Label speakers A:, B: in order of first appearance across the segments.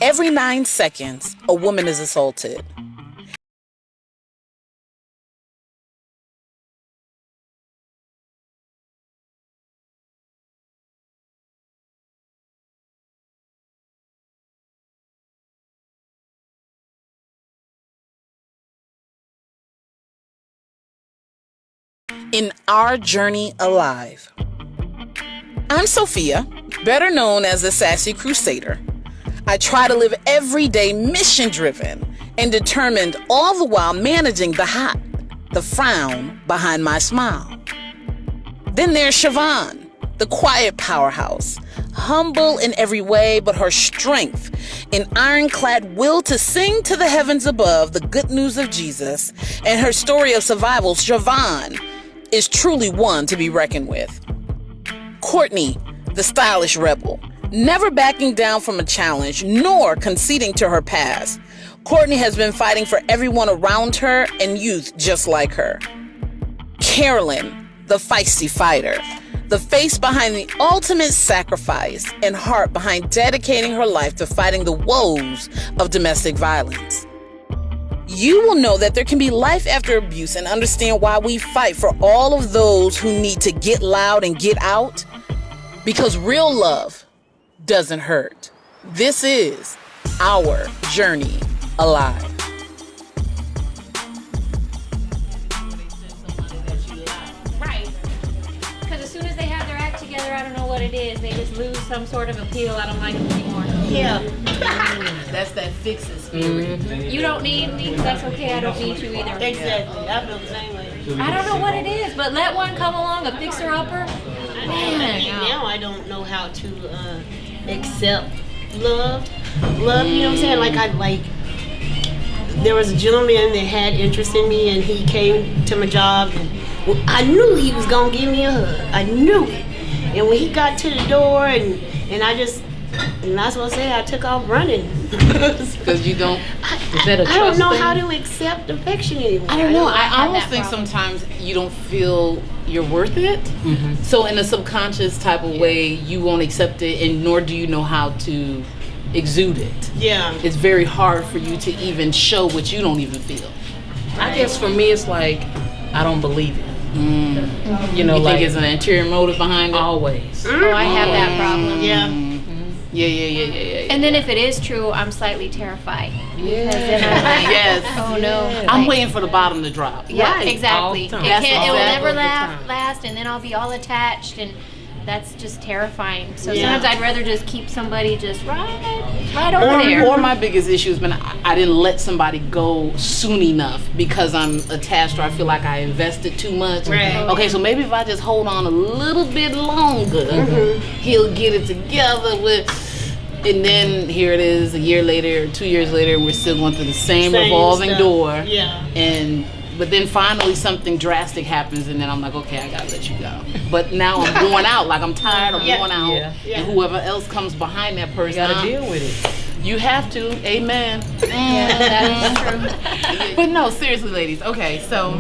A: Every 9 seconds, a woman is assaulted. In Our Journey Alive. I'm Sophia, better known as the Sassy Crusader. I try to live every day mission-driven and determined, all the while managing the hot, the frown behind my smile. Then there's Shavonne, the quiet powerhouse, humble in every way, but her strength, an ironclad will to sing to the heavens above the good news of Jesus, and her story of survival, Shavonne, is truly one to be reckoned with. Courtney, the stylish rebel, never backing down from a challenge nor conceding to her past. Courtney has been fighting for everyone around her and youth just like her. Carolyn, the feisty fighter, the face behind the ultimate sacrifice and heart behind dedicating her life to fighting the woes of domestic violence. You will know that there can be life after abuse and understand why we fight for all of those who need to get loud and get out, because real love doesn't hurt. This is Our Journey Alive.
B: Right. Because as soon as they have their act together, I don't know what it is. They just lose some sort of appeal. I don't like them anymore.
C: Yeah. That's that fixing spirit.
B: You don't need me. That's okay. I don't need you either.
C: Exactly. I feel the same way.
B: I don't know what it is, but let one come along, a fixer-upper. Man,
C: now I don't know how to accept love. Love, you know what I'm saying? There was a gentleman that had interest in me, and he came to my job, and I knew he was gonna give me a hug. I knew it. And when he got to the door, and that's what I say, I took off running.
D: Because you don't. Is that a trust
C: I don't know
D: thing?
C: how to accept affection anymore.
D: I don't know. I
B: have
D: almost
B: that
D: think
B: problem.
D: sometimes you don't feel you're worth it. Mm-hmm. So in a subconscious type of way, you won't accept it, and nor do you know how to exude it.
C: Yeah.
D: It's very hard for you to even show what you don't even feel.
E: I guess for me, it's like I don't believe it.
D: Mm.
E: You know,
D: You
E: like
D: think it's an interior motive behind it?
E: always.
B: Oh, I have that problem.
C: Yeah.
D: Yeah.
B: And then if it is true, I'm slightly terrified.
E: Yeah.
B: Because then I'm like,
D: Yes.
B: oh no.
D: I'm
B: Like,
D: waiting for the bottom to drop.
B: Yeah,
E: Right.
B: exactly.
E: All the time.
B: It,
D: That's
B: can't, it will
D: exactly
B: never
E: the time.
B: last, and then I'll be all attached, and that's just terrifying. So
C: Yeah.
B: sometimes I'd rather just keep somebody just right over there.
D: Or my biggest issue has been I didn't let somebody go soon enough because I'm attached or I feel like I invested too much.
C: Right.
D: Okay, so maybe if I just hold on a little bit longer, he'll get it together with. And then here it is, a year later, 2 years later, and we're still going through the same revolving
C: stuff.
D: door.
C: Yeah.
D: But then finally something drastic happens, and then I'm like, okay, I gotta let you go. But now I'm going out, like I'm tired, I'm
C: Yeah.
D: going out,
E: Yeah.
D: and whoever else comes behind that person,
E: You gotta deal with it.
D: you have to. Amen.
B: Yeah, that is true.
D: But no, seriously, ladies. Okay, so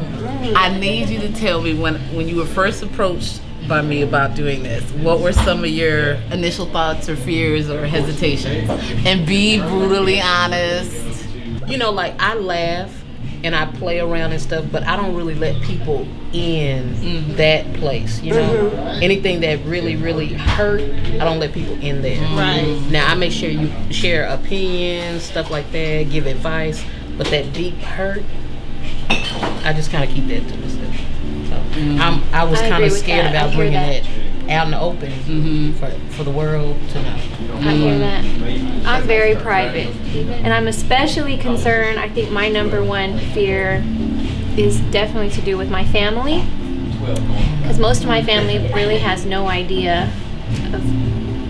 D: I need you to tell me when you were first approached by me about doing this, what were some of your initial thoughts or fears or hesitations? And be brutally honest.
E: You know, like I laugh and I play around and stuff, but I don't really let people in that place. You know, anything that really, really hurt, I don't let people in there.
C: Right.
E: Now I make sure you share opinions, stuff like that, give advice, but that deep hurt, I just kind of keep that to myself. So I was
B: I
E: kind
B: agree
E: of
B: with
E: scared
B: that. I
E: about
B: hear
E: bringing
B: that.
E: that out in the open for the world to know.
B: I hear that. I'm very private. And I'm especially concerned, I think my number one fear is definitely to do with my family. Because most of my family really has no idea of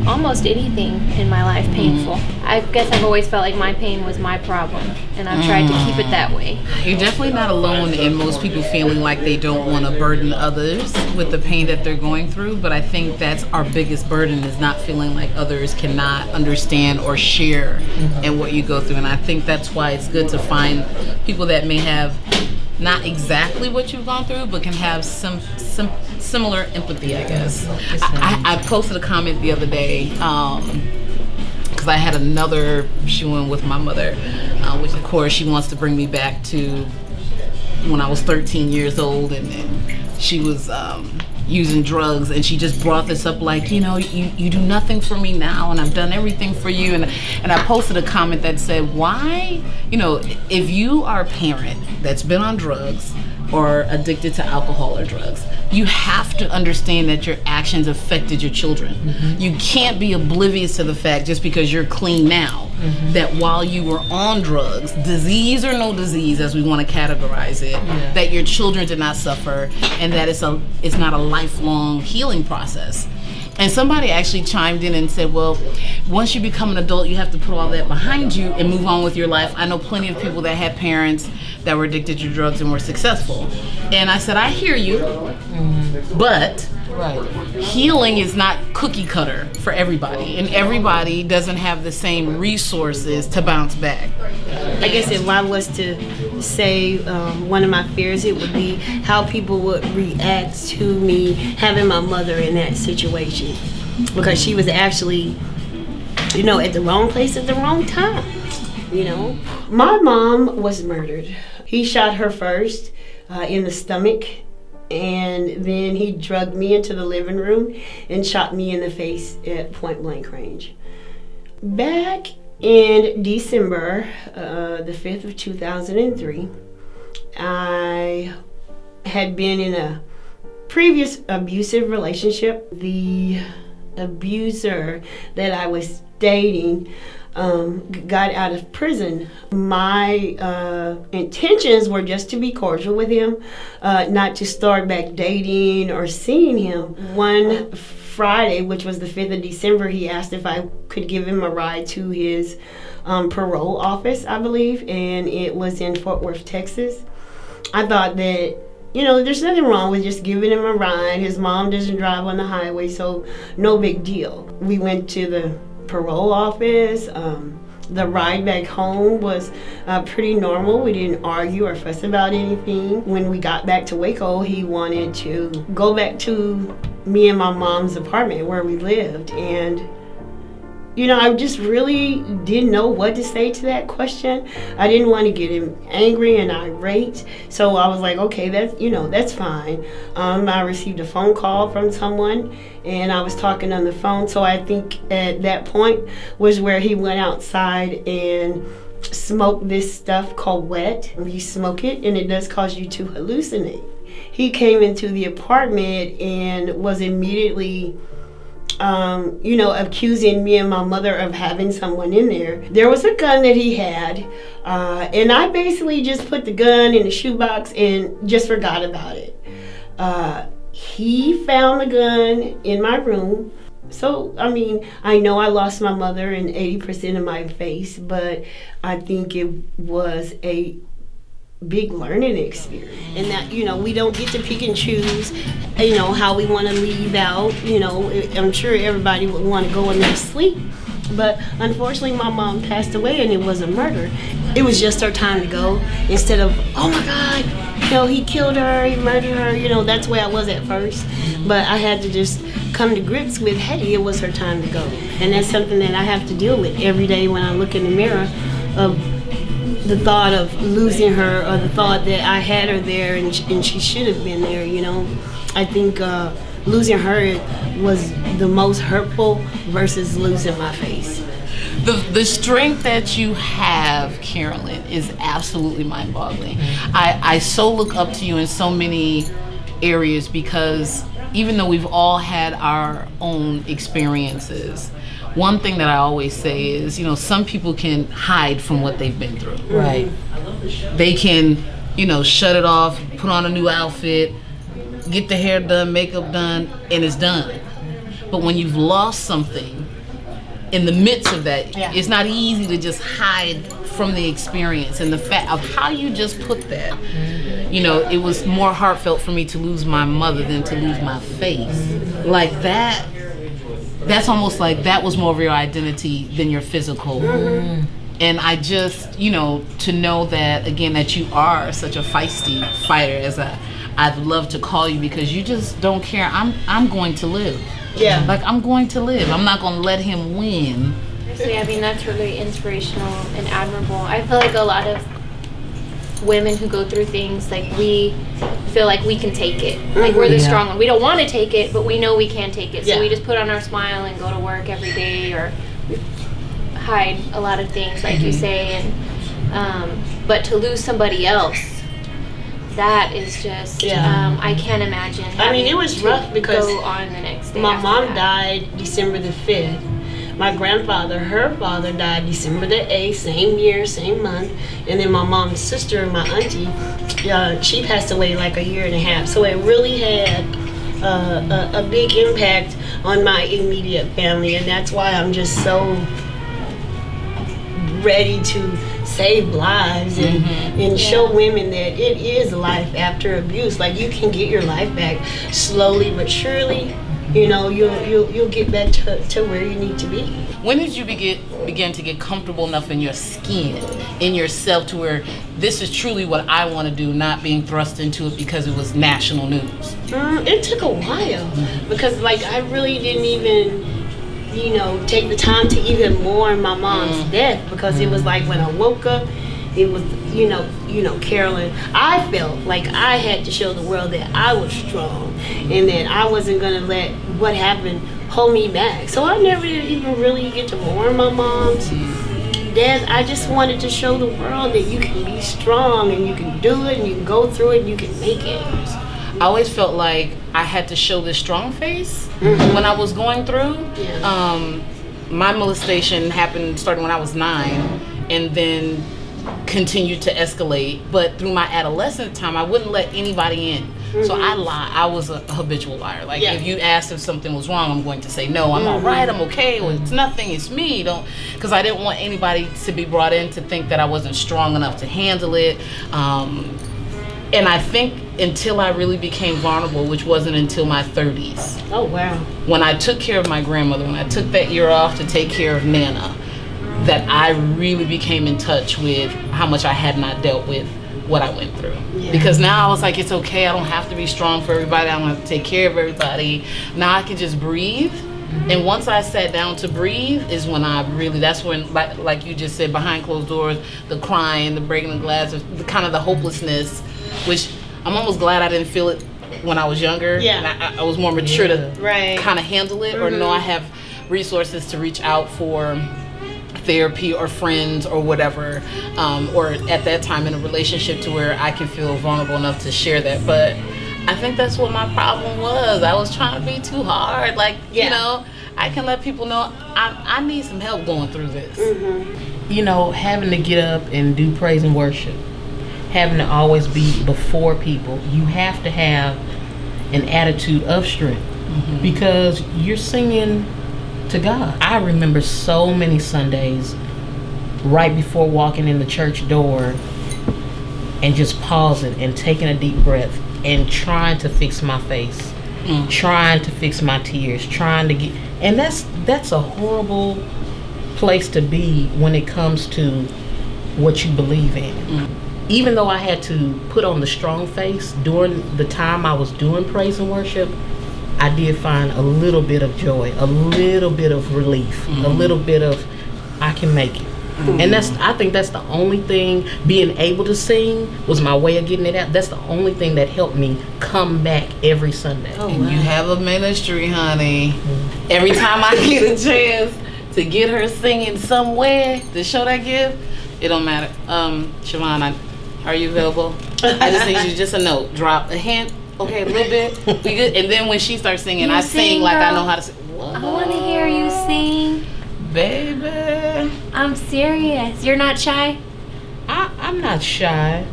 B: almost anything in my life painful. I guess I've always felt like my pain was my problem, and I've tried to keep it that way.
D: You're definitely not alone in most people feeling like they don't want to burden others with the pain that they're going through, but I think that's our biggest burden, is not feeling like others cannot understand or share in what you go through. And I think that's why it's good to find people that may have not exactly what you've gone through, but can have some similar empathy, I guess. I posted a comment the other day, because because I had another shoo-in with my mother, which of course she wants to bring me back to when I was 13 years old, and she was using drugs, and she just brought this up like, you know, you do nothing for me now, and I've done everything for you. And I posted a comment that said, why, you know, if you are a parent that's been on drugs or addicted to alcohol or drugs, you have to understand that your actions affected your children. You can't be oblivious to the fact, just because you're clean now, that while you were on drugs, disease or no disease, as we want to categorize it, that your children did not suffer, and that it's not a lifelong healing process. And somebody actually chimed in and said, well, once you become an adult, you have to put all that behind you and move on with your life. I know plenty of people that had parents that were addicted to drugs and were successful. And I said, I hear you, but healing is not cookie cutter for everybody, and everybody doesn't have the same resources to bounce back.
C: I guess if I was to say one of my fears, it would be how people would react to me having my mother in that situation, because she was actually, you know, at the wrong place at the wrong time. You know, my mom was murdered. He shot her first in the stomach, and then he drugged me into the living room and shot me in the face at point blank range. Back in December the 5th of 2003, I had been in a previous abusive relationship. The abuser that I was dating got out of prison. My intentions were just to be cordial with him, not to start back dating or seeing him. One Friday, which was the 5th of December, he asked if I could give him a ride to his parole office, I believe, and it was in Fort Worth, Texas. I thought that, you know, there's nothing wrong with just giving him a ride. His mom doesn't drive on the highway, so no big deal. We went to the parole office. The ride back home was pretty normal. We didn't argue or fuss about anything. When we got back to Waco, he wanted to go back to me and my mom's apartment where we lived. And, you know, I just really didn't know what to say to that question. I didn't want to get him angry and irate. So I was like, okay, that's fine. I received a phone call from someone, and I was talking on the phone. So I think at that point was where he went outside and smoked this stuff called wet. You smoke it, and it does cause you to hallucinate. He came into the apartment and was immediately accusing me and my mother of having someone in there. There was a gun that he had, and I basically just put the gun in the shoebox and just forgot about it. He found the gun in my room. So, I mean, I know I lost my mother and 80% of my face, but I think it was a big learning experience. And that, you know, we don't get to pick and choose, you know, how we want to leave out. You know, I'm sure everybody would want to go in their sleep. But unfortunately, my mom passed away, and it was a murder. It was just her time to go. Instead of, oh my God, you know, he killed her, he murdered her. You know, that's where I was at first. But I had to just come to grips with, hey, it was her time to go. And that's something that I have to deal with every day when I look in the mirror, of the thought of losing her, or the thought that I had her there and she should have been there. You know, I think losing her was the most hurtful versus losing my face.
D: The strength that you have, Carolyn, is absolutely mind-boggling. I so look up to you in so many areas, because even though we've all had our own experiences, one thing that I always say is, you know, some people can hide from what they've been through.
E: Right.
D: They can, you know, shut it off, put on a new outfit, get the hair done, makeup done, and it's done. But when you've lost something, in the midst of that, it's not easy to just hide from the experience. And the fact of how you just put that, you know, it was more heartfelt for me to lose my mother than to lose my face. Like that. That's almost like that was more of your identity than your physical. And I just, you know, to know that, again, that you are such a feisty fighter, as I'd love to call you, because you just don't care. I'm going to live.
C: Yeah.
D: Like, I'm going to live. I'm not going to let him win
B: Seriously, I mean, that's really inspirational and admirable. I feel like a lot of women who go through things, like, we feel like we can take it. Like, we're the strong one. We don't want to take it, but we know we can take it. So we just put on our smile and go to work every day, or we hide a lot of things, like you say. And but to lose somebody else, that is just, I can't imagine.
C: I mean, it was rough because
B: go on the next day.
C: My mom died December the 5th. My grandfather, her father, died December the 8th, same year, same month. And then my mom's sister, my auntie, she passed away like a year and a half. So it really had a big impact on my immediate family. And that's why I'm just so ready to save lives and show women that it is life after abuse. Like, you can get your life back slowly but surely. You know, you'll get back to where you need to be.
D: When did you begin to get comfortable enough in your skin, in yourself, to where this is truly what I want to do, not being thrust into it because it was national news?
C: It took a while because, like, I really didn't even, you know, take the time to even mourn my mom's death, because it was like when I woke up, it was, you know, Carolyn, I felt like I had to show the world that I was strong and that I wasn't going to let what happened hold me back. So I never even really get to mourn my mom's death. I just wanted to show the world that you can be strong and you can do it and you can go through it and you can make it.
D: I always felt like I had to show this strong face when I was going through. My molestation started when I was 9, and then continued to escalate. But through my adolescent time, I wouldn't let anybody in. So I lied. I was a habitual liar. Like, if you asked if something was wrong, I'm going to say no. I'm all right. I'm okay. Well, it's nothing. It's me. Because I didn't want anybody to be brought in to think that I wasn't strong enough to handle it. And I think until I really became vulnerable, which wasn't until my 30s.
C: Oh, wow.
D: When I took care of my grandmother, when I took that year off to take care of Nana, that I really became in touch with how much I had not dealt with what I went through. Because now I was like, it's okay. I don't have to be strong for everybody. I don't have to take care of everybody. Now I can just breathe. And once I sat down to breathe is when that's when, like you just said, behind closed doors, the crying, the breaking the glass, the kind of the hopelessness, which I'm almost glad I didn't feel it when I was younger. And I was more mature to kind of handle it, or know I have resources to reach out for therapy or friends or whatever, or at that time in a relationship to where I can feel vulnerable enough to share that. But I think that's what my problem was. I was trying to be too hard. Like, you know, I can let people know I need some help going through this.
E: You know, having to get up and do praise and worship, having to always be before people, you have to have an attitude of strength because you're singing to God. I remember so many Sundays right before walking in the church door and just pausing and taking a deep breath and trying to fix my face, trying to fix my tears, trying to get, and that's a horrible place to be when it comes to what you believe in. Even though I had to put on the strong face during the time I was doing praise and worship, I did find a little bit of joy, a little bit of relief, a little bit of I can make it. And I think that's the only thing, being able to sing was my way of getting it out. That's the only thing that helped me come back every Sunday.
D: And you have a ministry, honey. Every time I get a chance to get her singing somewhere to show that gift, it don't matter. Shavonne, are you available? I just need you just a note, drop a hint. Okay, a little bit. We good. And then when she starts singing, I sing like I know how to sing.
B: I want to hear you sing.
D: Baby.
B: I'm serious. You're not shy?
E: I'm not shy.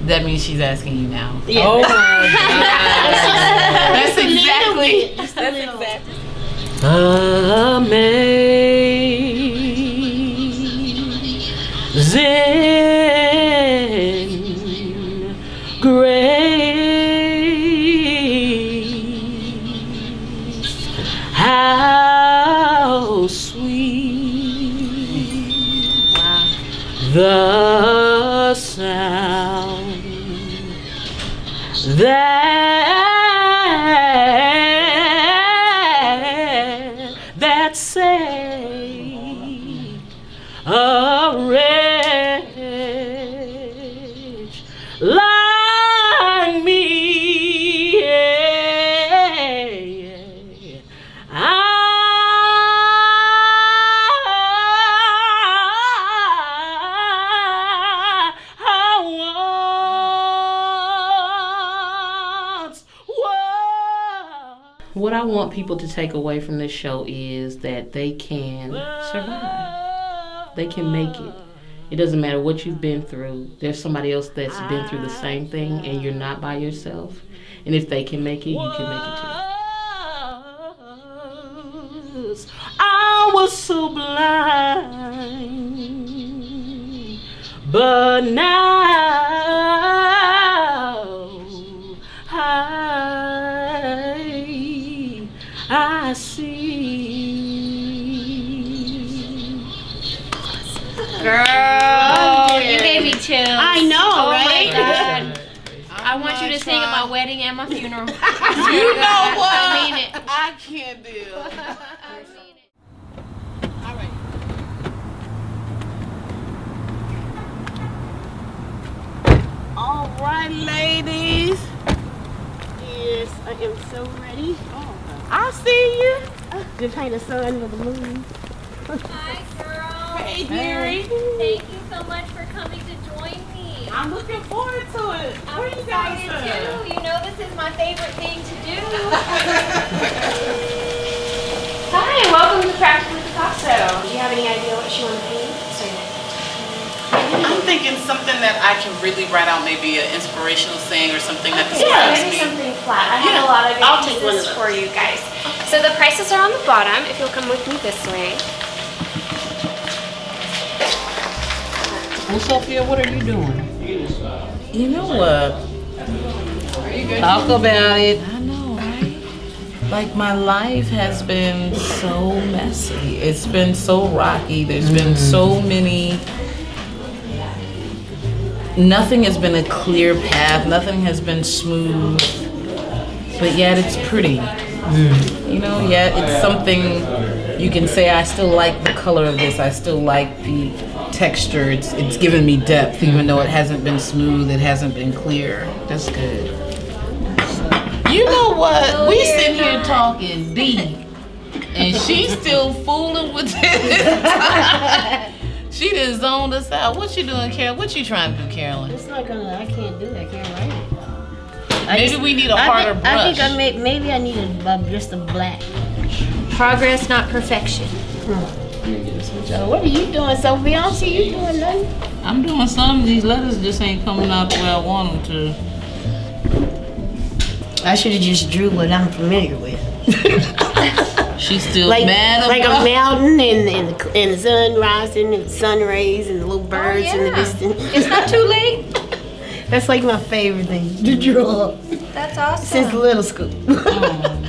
D: That means she's asking you now.
E: Yeah. Oh my God.
D: That's exactly. That's exactly.
E: Amazing grace. How sweet the sound that saved
C: a wretch like me.
E: What I want people to take away from this show is that they can survive. They can make it. It doesn't matter what you've been through. There's somebody else that's been through the same thing, and you're not by yourself. And if they can make it, you can make it too.
C: I was so blind, but now I see.
B: Girl, you gave me chills.
C: I know,
B: oh
C: right?
B: My God. I want you to sing at my wedding and my funeral.
A: You know what?
B: I mean it.
A: I can't deal.
B: I mean it.
C: All right, ladies. Yes, I am so ready. I see you. Just paint the sun with the moon.
B: Hi, girl.
C: Hey, dearie.
B: Thank you so much for coming to join me.
C: I'm looking forward to it.
B: I'm excited too. You know this is my favorite thing to do. Hi, welcome to Practically Picasso. Do you have any idea what you want to paint?
A: I'm thinking something that I can really write out, maybe an inspirational saying or something that
B: Yeah,
A: describes
B: maybe
A: me.
B: something flat. I have a lot of
C: I'll take one of
B: pieces
C: those.
B: for you guys. So the prices are on the bottom. If you'll come with me this way.
E: Well, Sophia, what are you doing?
A: You know what?
E: Talk about it.
A: I know, right? Like my life has been so messy. It's been so rocky. There's been so many. Nothing has been a clear path. Nothing has been smooth. But yet it's pretty. You know, yet it's something you can say, I still like the color of this. I still like the texture. It's given me depth, even though it hasn't been smooth. It hasn't been clear.
E: That's good.
A: You know what?
D: We sitting here talking deep, and she's still fooling with it. She done zoned us out. What you doing, Carol? What you trying to do, Carolyn?
C: It's not gonna. I can't do that. I can't write it.
D: Maybe we need a harder brush.
C: I think maybe I need just a black.
B: Progress, not perfection.
C: So what are you doing, Sophia? I don't see you doing nothing.
D: I'm doing some of these letters just ain't coming out the way I want them to.
C: I should have just drew what I'm familiar with.
D: She's still
C: like
D: mad
C: like
D: about
C: a mountain and the sun rising and the sun rays and the little birds in the distance.
B: It's not too late.
C: That's like my favorite thing to draw
B: That's awesome.
C: since little school.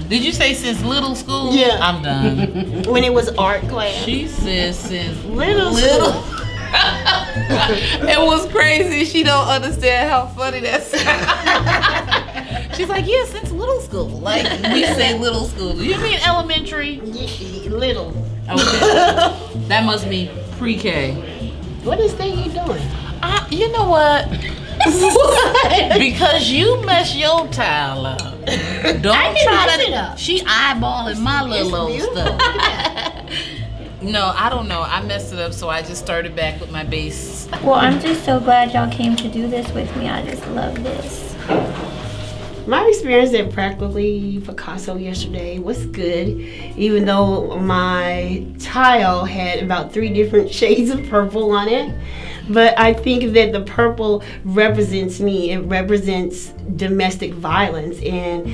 D: Did you say since little school?
C: Yeah.
D: I'm done.
C: When it was art class.
D: She says since
C: Little
D: little. It was crazy. She don't understand how funny that sounds. She's like, yeah, since little school. Like we say little school. You mean elementary?
C: Little.
D: Okay. That must be pre-K.
C: What is that you doing?
D: You know what? Because you mess your tile up. Don't
C: didn't
D: try
C: mess
D: to.
C: it up.
D: She eyeballing my little old
C: beautiful.
D: stuff. No, I don't know. I messed it up, so I just started back with my base.
F: Well, I'm just so glad y'all came to do this with me. I just love this.
C: My experience at Practically Picasso yesterday was good, even though my tile had about 3 different shades of purple on it. But I think that the purple represents me. It represents domestic violence, and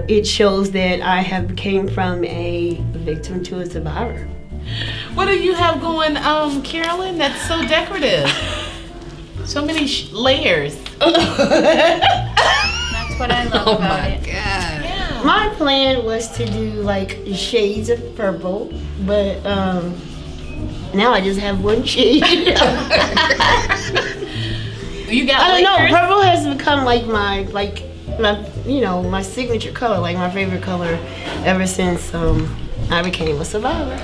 C: it shows that I have came from a victim to a survivor.
D: What do you have going, Carolyn? That's so decorative. So many layers.
F: That's what I love about it.
D: God.
C: My plan was to do like shades of purple, but now I just have one shade.
D: You got
C: I don't know.
D: layers?
C: Purple has become like my signature color, like my favorite color ever since I became a survivor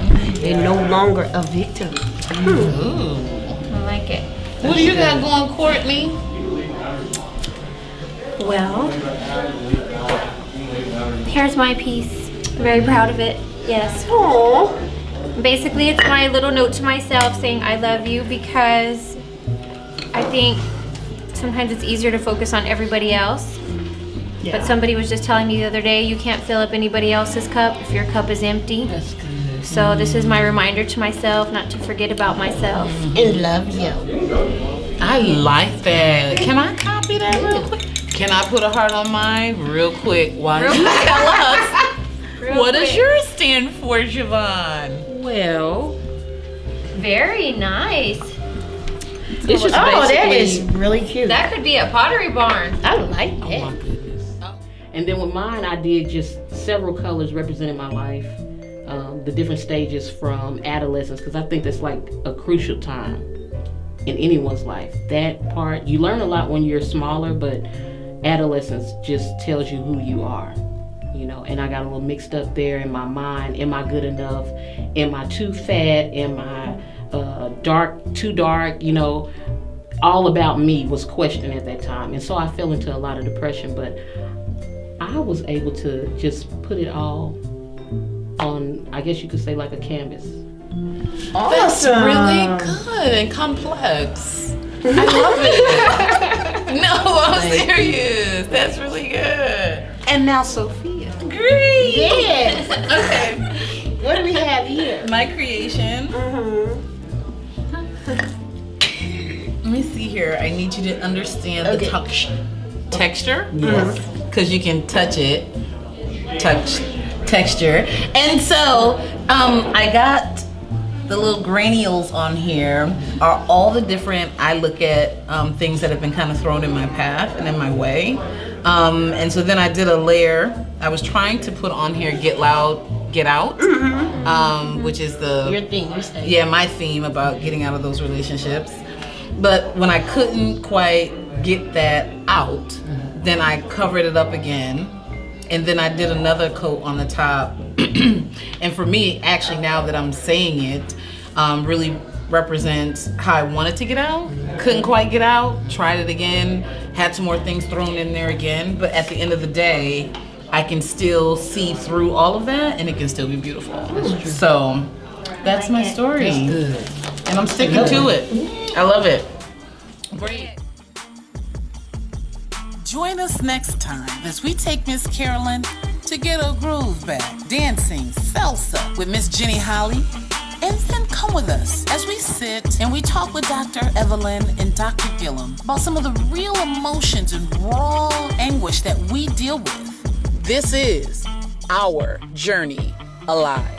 C: and no longer a victim.
B: I like it.
D: What do you got going, Courtney?
F: Well, here's my piece. I'm very proud of it. Yes.
C: Aww.
F: Basically, it's my little note to myself saying I love you, because I think sometimes it's easier to focus on everybody else. But somebody was just telling me the other day, you can't fill up anybody else's cup if your cup is empty.
D: That's good.
F: So this is my reminder to myself not to forget about myself.
C: And love you.
D: I like that. Can I copy that real quick? Can I put a heart on mine real quick? Why don't you tell us what does yours stand for, Shavonne?
B: Well, very nice.
D: It's just
C: that is really cute.
B: That could be a pottery barn.
C: I like
E: Oh my
C: that.
E: goodness. And then with mine, I did just several colors representing my life, the different stages from adolescence, because I think that's like a crucial time in anyone's life. That part, you learn a lot when you're smaller, but adolescence just tells you who you are, you know. And I got a little mixed up there in my mind. Am I good enough? Am I too fat? Am I too dark? You know, all about me was questioned at that time. And so I fell into a lot of depression, but I was able to just put it all on, I guess you could say, like a canvas.
D: That's really good and complex. I love it. No, I'm serious. That's really good. And now Sophia.
C: Great. Yes.
D: Okay.
C: What do we have here?
D: My creation. Let me see here. I need you to understand the texture.
E: Yes.
D: Because you can touch it. Texture. And so I got the little granules on here are all the different, I look at things that have been kind of thrown in my path and in my way. And so then I did a layer. I was trying to put on here Get Loud, Get Out, which is
C: Your thing, you say.
D: yeah, my theme about getting out of those relationships. But when I couldn't quite get that out, then I covered it up again. And then I did another coat on the top. And for me, actually, now that I'm saying it, really represents how I wanted to get out. Couldn't quite get out, tried it again, had some more things thrown in there again. But at the end of the day, I can still see through all of that and it can still be beautiful. So that's my story.
E: That's good.
D: And I'm sticking to it. I love it. Great. Join us next time as we take Miss Carolyn to get her groove back, dancing salsa with Miss Jenny Holly. And then come with us as we sit and we talk with Dr. Evelyn and Dr. Gillum about some of the real emotions and raw anguish that we deal with. This is Our Journey Alive.